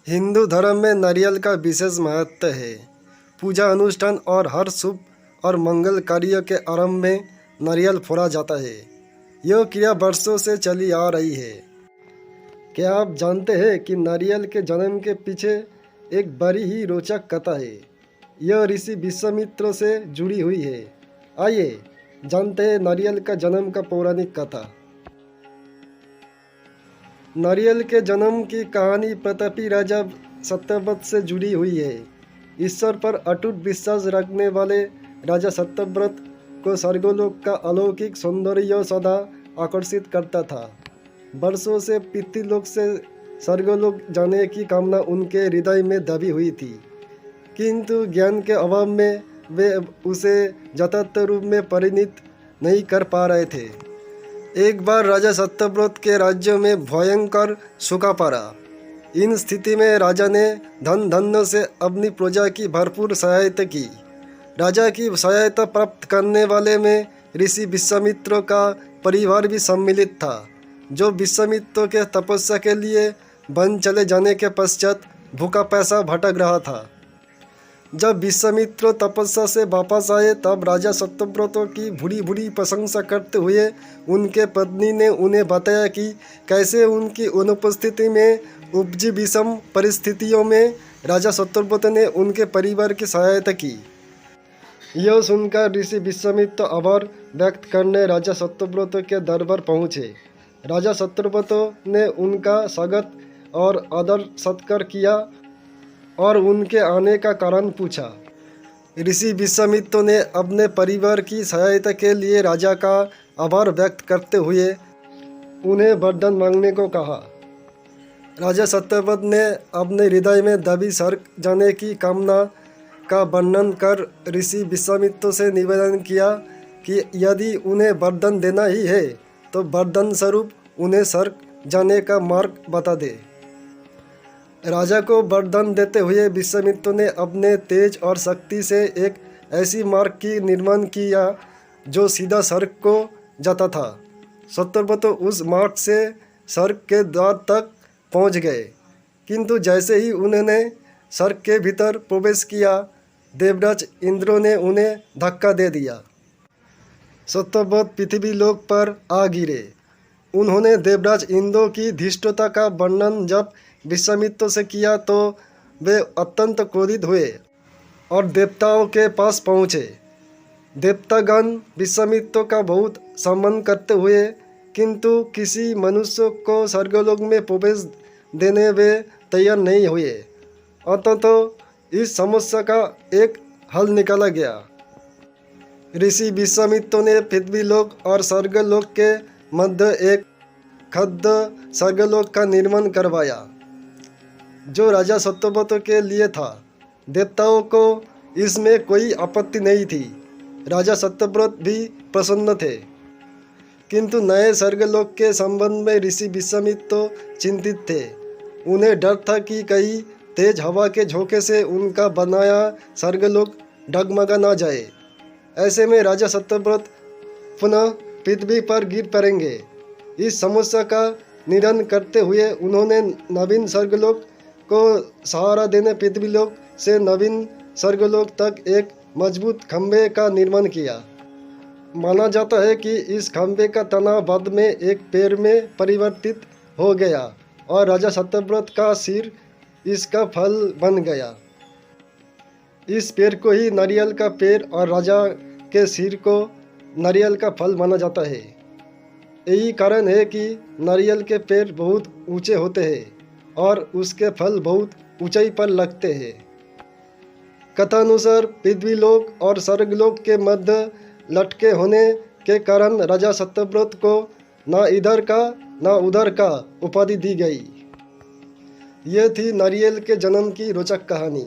हिंदू धर्म में नारियल का विशेष महत्व है। पूजा अनुष्ठान और हर शुभ और मंगल कार्य के आरंभ में नारियल फोड़ा जाता है। यह क्रिया वर्षों से चली आ रही है। क्या आप जानते हैं कि नारियल के जन्म के पीछे एक बड़ी ही रोचक कथा है। यह ऋषि विश्वामित्र से जुड़ी हुई है। आइए जानते हैं नारियल का जन्म का पौराणिक कथा। नारियल के जन्म की कहानी प्रतापी राजा सत्यव्रत से जुड़ी हुई है। ईश्वर पर अटूट विश्वास रखने वाले राजा सत्यव्रत को स्वर्गलोक का अलौकिक सौंदर्य सदा आकर्षित करता था। वर्षों से पितृलोक से स्वर्गलोक जाने की कामना उनके हृदय में दबी हुई थी, किंतु ज्ञान के अभाव में वे उसे यथार्थ रूप में परिणत नहीं कर पा रहे थे। एक बार राजा सत्यव्रत के राज्य में भयंकर सूखा पड़ा। इन स्थिति में राजा ने धन धान्य से अपनी प्रजा की भरपूर सहायता की। राजा की सहायता प्राप्त करने वाले में ऋषि विश्वामित्र का परिवार भी सम्मिलित था, जो विश्वामित्र के तपस्या के लिए वन चले जाने के पश्चात भूखा प्यासा भटक रहा था। जब विश्वामित्र तपस्या से वापस आए तब राजा सत्यव्रत की भूरी भूरी प्रशंसा करते हुए उनके पत्नी ने उन्हें बताया कि कैसे उनकी अनुपस्थिति में उपजी विषम परिस्थितियों में राजा सत्यव्रत ने उनके परिवार की सहायता की। यह सुनकर ऋषि विश्वामित्र आभार व्यक्त करने राजा सत्यव्रत के दरबार पहुँचे। राजा सत्यव्रत ने उनका स्वागत और आदर सत्कार किया और उनके आने का कारण पूछा। ऋषि विश्वामित्र ने अपने परिवार की सहायता के लिए राजा का आभार व्यक्त करते हुए उन्हें वरदान मांगने को कहा। राजा सत्यव्रत ने अपने हृदय में दबी स्वर्ग जाने की कामना का वर्णन कर ऋषि विश्वामित्र से निवेदन किया कि यदि उन्हें वरदान देना ही है तो वरदान स्वरूप उन्हें स्वर्ग जाने का मार्ग बता दे। राजा को वरदान देते हुए विश्वामित्र ने अपने तेज और शक्ति से एक ऐसी मार्ग की निर्माण किया जो सीधा स्वर्ग को जाता था। सत्यव्रत उस मार्ग से स्वर्ग के द्वार तक पहुंच गए, किंतु जैसे ही उन्होंने स्वर्ग के भीतर प्रवेश किया, देवराज इंद्र ने उन्हें धक्का दे दिया। सत्यव्रत पृथ्वी लोक पर आ गिरे। उन्होंने देवराज इंद्र की धृष्टता का वर्णन जब विश्वामित्र से किया तो वे अत्यंत क्रोधित हुए और देवताओं के पास पहुँचे। देवतागण विश्वामित्र का बहुत सम्मान करते हुए किंतु किसी मनुष्य को स्वर्गलोक में प्रवेश देने वे तैयार नहीं हुए। अतः इस समस्या का एक हल निकाला गया। ऋषि विश्वामित्र ने पृथ्वीलोक और स्वर्गलोक के मध्य एक खड्ड स्वर्गलोक का निर्माण करवाया, जो राजा सत्यव्रत के लिए था। देवताओं को इसमें कोई आपत्ति नहीं थी। राजा सत्यव्रत भी प्रसन्न थे, किंतु नए स्वर्गलोक के संबंध में ऋषि विश्वामित्र चिंतित थे। उन्हें डर था कि कहीं तेज हवा के झोंके से उनका बनाया स्वर्गलोक डगमगा न जाए। ऐसे में राजा सत्यव्रत पुनः पृथ्वी पर गिर पड़ेंगे। इस समस्या का निदान करते हुए उन्होंने नवीन स्वर्गलोक को सहारा देने पृथ्वीलोक से नवीन स्वर्गलोक तक एक मजबूत खंभे का निर्माण किया। माना जाता है कि इस खंभे का तना बाद में एक पेड़ में परिवर्तित हो गया और राजा सत्यव्रत का सिर इसका फल बन गया। इस पेड़ को ही नारियल का पेड़ और राजा के सिर को नारियल का फल माना जाता है। यही कारण है कि नारियल के पेड़ बहुत ऊंचे होते हैं और उसके फल बहुत ऊंचाई पर लगते हैं। कथानुसार पृथ्वीलोक और स्वर्गलोक के मध्य लटके होने के कारण राजा सत्यव्रत को न इधर का न उधर का उपाधि दी गई। यह थी नारियल के जन्म की रोचक कहानी।